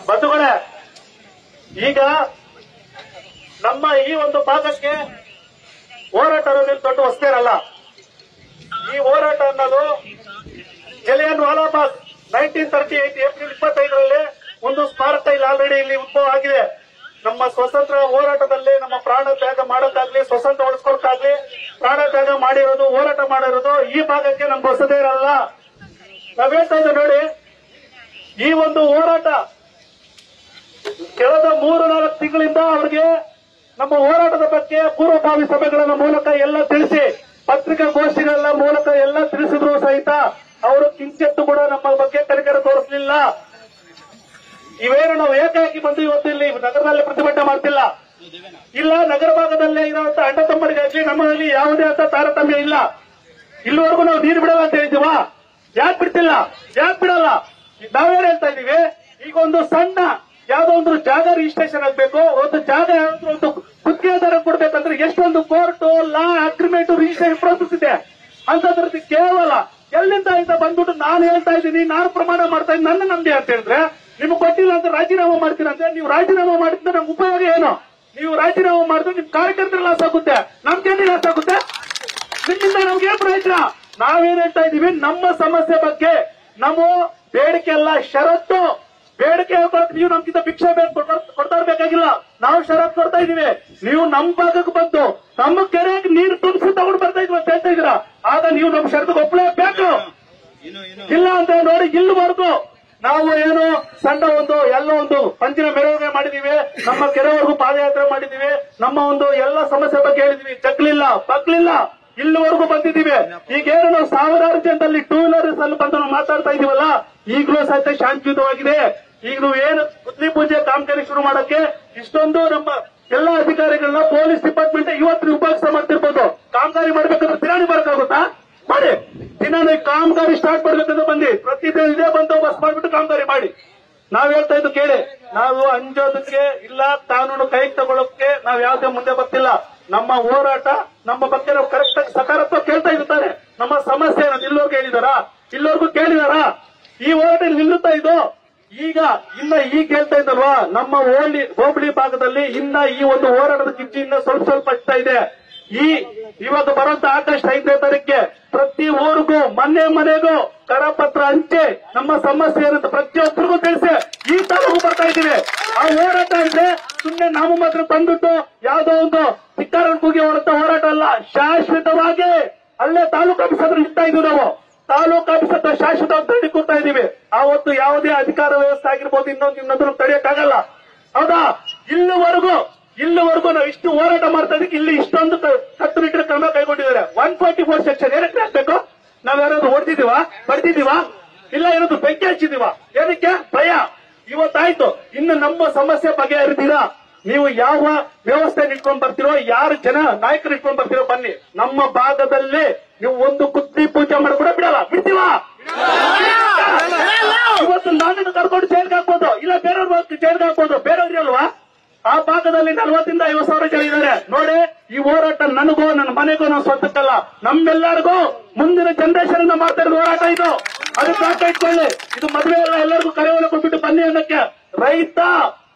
ಬಂಧುಗಳೇ, ಈಗ ನಮ್ಮ ಈ ಒಂದು ಭಾಗಕ್ಕೆ ಹೋರಾಟ ಅನ್ನೋದು ದೊಡ್ಡ ವಸ್ತೇನಲ್ಲ. ಈ ಹೋರಾಟ ಅನ್ನೋದು ಜಲಿಯನ್ ವಾಲಾಬಾಗ್ 1938 ಏಪ್ರಿಲ್ 25ರಲ್ಲಿ ಒಂದು ಸ್ಮಾರಕ ಇಲ್ಲಿ ಆಲ್ರೆಡಿ ಇಲ್ಲಿ ಉದ್ಭವ ಆಗಿದೆ. ನಮ್ಮ ಸ್ವತಂತ್ರ ಹೋರಾಟದಲ್ಲಿ ನಮ್ಮ ಪ್ರಾಣ ತ್ಯಾಗ ಮಾಡೋದಾಗ್ಲಿ, ಸ್ವತಂತ್ರ ಉಳಿಸ್ಕೊಳಕ್ಕಾಗ್ಲಿ ಪ್ರಾಣ ತ್ಯಾಗ ಮಾಡಿರೋದು, ಹೋರಾಟ ಮಾಡಿರೋದು ಈ ಭಾಗಕ್ಕೆ ನಮ್ಗೆ ಹೊಸದೇ ಇರಲ್ಲ. ನಾವ್ ಹೇಳ್ತಾ ಇದ್ದೀವಿ ನೋಡಿ, ಈ ಒಂದು ಹೋರಾಟ ಕಳೆದ 3-4 ತಿಂಗಳಿಂದ ಅವ್ರಿಗೆ ನಮ್ಮ ಹೋರಾಟದ ಬಗ್ಗೆ ಪೂರ್ವಭಾವಿ ಸಭೆಗಳ ಮೂಲಕ ಎಲ್ಲ ತಿಳಿಸಿ, ಪತ್ರಿಕಾಗೋಷ್ಠಿಗಳ ಮೂಲಕ ಎಲ್ಲ ತಿಳಿಸಿದ್ರು ಸಹಿತ ಅವರು ಕಿಂಚಿತ್ತು ಕೂಡ ನಮ್ಮ ಬಗ್ಗೆ ಕನಿಕರ ತೋರಿಸಲಿಲ್ಲ. ಇವೇನು ನಾವು ಏಕಾಏಕಿ ಬಂದು ಇವತ್ತು ಇಲ್ಲಿ ನಗರದಲ್ಲಿ ಪ್ರತಿಭಟನೆ ಮಾಡ್ತಿಲ್ಲ. ಇಲ್ಲ, ನಗರ ಭಾಗದಲ್ಲೇ ಇರುವಂತ ಅಣ್ಣ ತಮ್ಮರಿಗಾಗ್ಲಿ ನಮ್ಮಲ್ಲಿ ಯಾವುದೇ ಅಂತ ತಾರತಮ್ಯ ಇಲ್ಲ. ಇಲ್ಲಿವರೆಗೂ ನಾವು ನೀರು ಬಿಡಲ್ಲ ಅಂತ ಹೇಳಿದೀವ. ಯಾಕೆ ಬಿಡ್ತಿಲ್ಲ? ಯಾಕೆ ಬಿಡಲ್ಲ? ನಾವೇನ್ ಹೇಳ್ತಾ ಇದೀವಿ, ಈಗ ಒಂದು ಸಣ್ಣ ಯಾವ್ದೋ ಒಂದು ಜಾಗ ರಿಜಿಸ್ಟ್ರೇಷನ್ ಆಗ್ಬೇಕು, ಒಂದು ಜಾಗ ಯಾವ್ದಾದ್ರು ಒಂದು ಗುತ್ತಿಗೆದಾರ ಕೊಡ್ಬೇಕಂದ್ರೆ ಎಷ್ಟೊಂದು ಕೋರ್ಟ್ ಲಾ ಅಗ್ರಿಮೆಂಟ್ ರಿಜಿಸ್ಟ್ರೇಷನ್ ಪ್ರೋಸೆಸ್ ಇದೆ. ಅಂತದ್ರದ್ದು ಕೇವಲ ಎಲ್ಲಿಂದ ಅಂತ ಬಂದ್ಬಿಟ್ಟು ನಾನು ಹೇಳ್ತಾ ಇದ್ದೀನಿ, ನಾನು ಪ್ರಮಾಣ ಮಾಡ್ತಾ ಇದ್ದೀನಿ, ನನ್ನ ನಂಬಿ ಅಂತ ಹೇಳಿದ್ರೆ ನಿಮ್ಗೆ ಗೊತ್ತಿಲ್ಲ ಅಂತ ರಾಜೀನಾಮೆ ಮಾಡ್ತೀರಂತೆ. ನೀವು ರಾಜೀನಾಮೆ ಮಾಡಿದ್ರೆ ನಮ್ಗೆ ಉಪಯೋಗ ಏನು? ನೀವು ರಾಜೀನಾಮೆ ಮಾಡಿದ್ರೆ ನಿಮ್ ಕಾರ್ಯಕರ್ತರ ಲಾಸ್ ಆಗುತ್ತೆ, ನಮ್ಗೆ ಲಾಸ್ ಆಗುತ್ತೆ. ನಿಮ್ಮಿಂದ ನಮ್ಗೆ ಏನ್ ಪ್ರಯೋಜನ? ನಾವೇನ್ ಹೇಳ್ತಾ ಇದೀವಿ, ನಮ್ಮ ಸಮಸ್ಯೆ ಬಗ್ಗೆ ನಮ್ಮ ಬೇಡಿಕೆ ಅಲ್ಲ, ಷರತ್ತು. ಬೇಡಿಕೆ ನೀವು ನಮ್ಗಿಂತ ಭಿಕ್ಷೆ ಕೊಡ್ತಾ ಇರ್ಬೇಕಾಗಿಲ್ಲ, ನಾವು ಷರತ್ತು ಕೊಡ್ತಾ ಇದೀವಿ. ನೀವು ನಮ್ ಭಾಗಕ್ಕೆ ಬಂದು ನಮ್ಮ ಕೆರೆಗೆ ನೀರು ತುಂಬಿಸಿ ತಗೊಂಡು ಬರ್ತಾ ಇದ್ವಿ ಅಂತ ಹೇಳ್ತಾ ಇದೀರಾ. ಆಗ ನೀವು ನಮ್ ಷರತ್ತಿಗೆ ಒಪ್ಪಲೇಬೇಕು. ಇಲ್ಲ ಅಂತ ನೋಡಿ, ಇಲ್ಲಿವರೆಗೂ ನಾವು ಏನು ಸಣ್ಣ ಒಂದು ಎಲ್ಲ ಒಂದು ಪಂಚಿನ ಮೆರವಣಿಗೆ ಮಾಡಿದೀವಿ, ನಮ್ಮ ಕೆರೆವರೆಗೂ ಪಾದಯಾತ್ರೆ ಮಾಡಿದೀವಿ, ನಮ್ಮ ಒಂದು ಎಲ್ಲ ಸಮಸ್ಯೆ ಬಗ್ಗೆ ಹೇಳಿದೀವಿ, ಜಗ್ಲಿಲ್ಲ ಬಗ್ಲಿಲ್ಲ, ಇಲ್ಲಿವರೆಗೂ ಬಂದಿದ್ದೀವಿ. ಈಗೇನು ನಾವು ಸಾವಿರಾರು ಜನದಲ್ಲಿ 2 ವೀಲರ್ಸ್ ಅಲ್ಲಿ ಬಂದು ನಾವು ಮಾತಾಡ್ತಾ ಇದೀವಲ್ಲ, ಈಗಲೂ ಸಹಿತ ಶಾಂತಿಯುತವಾಗಿದೆ. ಈಗ ನೀವು ಏನು ಗುದ್ಲಿ ಪೂಜೆ ಕಾಮಗಾರಿ ಶುರು ಮಾಡಕ್ಕೆ ಇಷ್ಟೊಂದು ನಮ್ಮ ಎಲ್ಲ ಅಧಿಕಾರಿಗಳನ್ನ ಪೊಲೀಸ್ ಡಿಪಾರ್ಟ್ಮೆಂಟ್ ಇವತ್ತು ಉಪಯೋಗಿಸ ಮಾಡ್ತಿರ್ಬೋದು. ಕಾಮಗಾರಿ ಮಾಡ್ಬೇಕಂದ್ರೆ ದಿನಾಣಿ ಬರಕಾಗುತ್ತಾ? ಮಾಡಿ. ದಿನ ಕಾಮಗಾರಿ ಸ್ಟಾರ್ಟ್ ಮಾಡ್ಬೇಕಂದ್ರೆ ಬಂದಿ ಪ್ರತಿದಿನ ಇದೇ ಬಂದೋಬಸ್ತ್ ಮಾಡ್ಬಿಟ್ಟು ಕಾಮಗಾರಿ ಮಾಡಿ. ನಾವ್ ಹೇಳ್ತಾ ಇದ್ದು ಕೇಳಿ, ನಾವು ಅಂಜೋದಕ್ಕೆ ಇಲ್ಲ, ಕಾನೂನು ಕೈಗೆ ತಗೊಳ್ಳೋಕೆ ನಾವ್ ಯಾವ್ದೇ ಮುಂದೆ ಬರ್ತಿಲ್ಲ. ನಮ್ಮ ಹೋರಾಟ ನಮ್ಮ ಬಗ್ಗೆ ನಾವು ಕರೆಕ್ಟ್ ಆಗಿ ಸಕಾರಾತ್ಮಕ ಕೇಳ್ತಾ ಇರ್ತಾರೆ. ನಮ್ಮ ಸಮಸ್ಯೆ ಇಲ್ಲೋರ್ಗು ಹೇಳಿದಾರಾ? ಇಲ್ಲೋರ್ಗು ಕೇಳಿದಾರಾ? ಈ ಹೋರಾಟ ನಿಲ್ಲುತ್ತಾ ಇದು ಈಗ ಈಗ ಹೇಳ್ತಾ ಇದ್ದಲ್ವಾ, ನಮ್ಮ ಹೋಬಳಿ ಭಾಗದಲ್ಲಿ ಇನ್ನ ಈ ಒಂದು ಹೋರಾಟದ ಕಿಚ್ಚು ಇನ್ನ ಸ್ವಲ್ಪ ಹಚ್ತಾ ಇದೆ. ಇವಾಗ ಬರುವಂತ ಆಗಸ್ಟ್ 5ನೇ ತಾರೀಕಿಗೆ ಪ್ರತಿ ಊರಿಗೂ ಮನೆಗೂ ಕರಪತ್ರ ಹಂಚಿ ನಮ್ಮ ಸಮಸ್ಯೆ ಏನಂತ ಪ್ರತಿಯೊಬ್ಬರಿಗೂ ತಿಳಿಸಿ ಈ ತಾಲೂಕು ಬರ್ತಾ ಇದ್ದೀವಿ. ಆ ಹೋರಾಟ ಅಂದ್ರೆ ಸುಮ್ಮನೆ ನಾವು ಮಾತ್ರ ಬಂದ್ಬಿಟ್ಟು ಯಾವ್ದೋ ಒಂದು ಧಿಕ್ಕಾರ ಕೂಗಿ ಹೋರಾಟ ಅಲ್ಲ, ಶಾಶ್ವತವಾಗಿ ಅಲ್ಲೇ ತಾಲೂಕು ಆಫೀಸ್ ಹತ್ರ ಇರ್ತಾ ಇದೀವಿ. ನಾವು ತಾಲೂಕು ಆಫೀಸ್ ಹತ್ರ ಶಾಶ್ವತ ತಡಿ ಕೂರ್ತಾ ಇದೀವಿ. ಆವತ್ತು ಯಾವುದೇ ಅಧಿಕಾರ ವ್ಯವಸ್ಥೆ ಆಗಿರ್ಬೋದು, ಇನ್ನೊಂದು ತಡೆಯಕ್ಕಾಗಲ್ಲ. ಹೌದಾ? ಇಲ್ಲಿವರೆಗೂ ನಾವು ಇಷ್ಟು ಹೋರಾಟ ಮಾಡ್ತಾ ಇದಕ್ಕೆ ಇಲ್ಲಿ ಇಷ್ಟೊಂದು ಕಟ್ಟುನಿಟ್ಟಿನ ಕ್ರಮ ಕೈಗೊಂಡಿದ್ದಾರೆ. 144 ಸೆಕ್ಷನ್ ಏನಕ್ಕೆ ಹಾಕ್ಬೇಕು? ನಾವ್ ಯಾರಾದ್ರೂ ಹೊಡೆದಿದೀವಾ, ಬಡ್ದಿದೀವಾ? ಇಲ್ಲ, ಏನಾದ್ರು ಬೆಂಕಿ ಹಚ್ಚಿದೀವಾ? ಏನಕ್ಕೆ? ಭಯ. ಇವತ್ತಾಯ್ತು, ಇನ್ನು ನಮ್ಮ ಸಮಸ್ಯೆ ಬಗೆಹರಿತೀರಾ? ನೀವು ಯಾವ ವ್ಯವಸ್ಥೆ ಇಟ್ಕೊಂಡ್ ಬರ್ತಿರೋ, ಯಾರು ಜನ ನಾಯಕರು ಇಟ್ಕೊಂಡ್ ಬರ್ತಿರೋ ಬನ್ನಿ. ನಮ್ಮ ಭಾಗದಲ್ಲಿ ನೀವು ಒಂದು ಕುತ್ತಿ ಪೂಜೆ ಮಾಡಿ ಕೂಡ ಬಿಡ್ತೀವಾ? ಇವತ್ತು ನನ್ನನ್ನು ಕರ್ಕೊಂಡು ಜೈಲ್ಗೆ ಹಾಕ್ಬೋದು, ಇಲ್ಲ ಬೇರೆಯವ್ರ ಜೈಲ್ಗೆ ಹಾಕ್ಬೋದು, ಬೇರೆಯವ್ರಿ ಅಲ್ವಾ? ಆ ಭಾಗದಲ್ಲಿ 40,000 ಇಂದ 50,000 ಜನ ಇದ್ದಾರೆ ನೋಡಿ. ಈ ಹೋರಾಟ ನನಗೂ ನನ್ನ ಮನೆಗೂ ನಾವು ಸ್ವಂತಕ್ಕಲ್ಲ, ನಮ್ಮೆಲ್ಲರಿಗೂ ಮುಂದಿನ ಜನರೇಷನ್ ಇಂದ ಮಾಡ್ತಾ ಇರೋದು ಹೋರಾಟ ಇದು. ಅದಕ್ಕೆ ಹಾಕ ಇಟ್ಕೊಳ್ಳಿ. ಇದು ಮದುವೆ ಎಲ್ಲ ಎಲ್ಲರಿಗೂ ಕರೆಯನ್ನು ಕೊಟ್ಬಿಟ್ಟು ಬನ್ನಿ ಅನ್ನಕ್ಕೆ. ರೈತ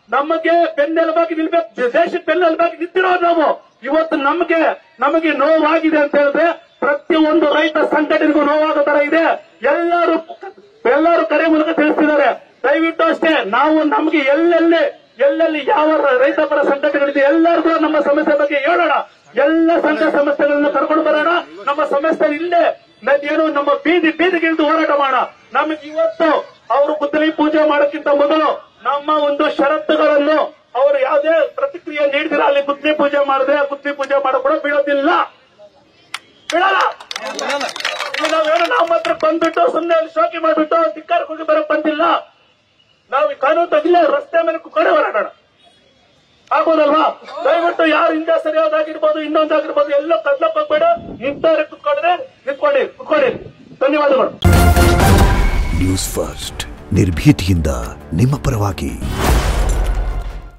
ನಮಗೆ ಬೆನ್ನೆಲುಬಾಗಿ ನಿಲ್ಬೇಕು, ದೇಶಕ್ಕೆ ಬೆನ್ನೆಲುಬಾಗಿ ನಿಂತಿರೋದು ನಾವು. ಇವತ್ತು ನಮಗೆ ನೋವಾಗಿದೆ ಅಂತ ಹೇಳಿದ್ರೆ ಪ್ರತಿಯೊಂದು ರೈತ ಸಂಘಟನೆಗೂ ನೋವಾಗೋ ತರ ಇದೆ. ಎಲ್ಲರೂ ಕರೆ ಮೂಲಕ ತಿಳಿಸ್ತಿದ್ದಾರೆ. ದಯವಿಟ್ಟು ಅಷ್ಟೇ ನಾವು ನಮಗೆ ಎಲ್ಲೆಲ್ಲಿ ಯಾವ ರೈತ ಪರ ಸಂಘಟನೆಗಳಿದೆ ಎಲ್ಲರಿಗೂ ನಮ್ಮ ಸಮಸ್ಯೆ ಬಗ್ಗೆ ಹೇಳೋಣ. ಎಲ್ಲ ಸಂಘ ಸಮಸ್ಯೆಗಳನ್ನ ಕರ್ಕೊಂಡು ಬರೋಣ. ನಮ್ಮ ಸಮಸ್ಯೆ ಇಲ್ಲೇ ಏನು ನಮ್ಮ ಬೀದಿಗಿಳಿದು ಹೋರಾಟ ಮಾಡೋಣ. ನಮಗೆ ಇವತ್ತು ಅವರು ಗುದ್ದಲಿ ಪೂಜೆ ಮಾಡೋಕ್ಕಿಂತ ಮೊದಲು ನಮ್ಮ ಒಂದು ಷರತ್ತುಗಳನ್ನು ಅವರು ಯಾವುದೇ ಪ್ರತಿಕ್ರಿಯೆ ನೀಡಿದ್ರೆ ಅಲ್ಲಿ ಗುದ್ದಲಿ ಪೂಜೆ ಮಾಡಿದ್ರೆ ಗುದ್ದಲಿ ಪೂಜೆ ಮಾಡೋ ಕೂಡ ಬಿಡೋದಿಲ್ಲ, ಬಿಡಲ್ಲ. ನಾವೇನೋ ನಾವು ಮಾತ್ರ ಬಂದ್ಬಿಟ್ಟು ಸುಮ್ಮನೆ ಶೋಕಿ ಮಾಡ್ಬಿಟ್ಟು ಧಿಕ್ಕಾರಕ್ಕೆ ಹೋಗಿ ಬರೋಕ್ ಬಂದಿಲ್ಲ. ನಾವು ಕಾನೂನು ತಗಿಲ್ಲ, ರಸ್ತೆ ಮೇಲೆ ಕುತ್ಕೊಂಡೆ ಹೋರಾಡೋಣ. ಆಗೋದಲ್ವಾ? ದಯವಿಟ್ಟು ಯಾರು ಹಿಂದೆ ಸರಿಯಾದಾಗಿರ್ಬೋದು, ಇನ್ನೊಂದಾಗಿರ್ಬೋದು, ಎಲ್ಲ ಕದ್ಲಕ್ ಹೋಗ್ಬೇಡ. ನಿಂತವ್ರೆ ಕುತ್ಕೊಳ್ಳಿ. ಧನ್ಯವಾದಗಳು. ನ್ಯೂಸ್ ಫಸ್ಟ್ ನಿರ್ಭೀತಿಯಿಂದ ನಿಮ್ಮ ಪರವಾಗಿ.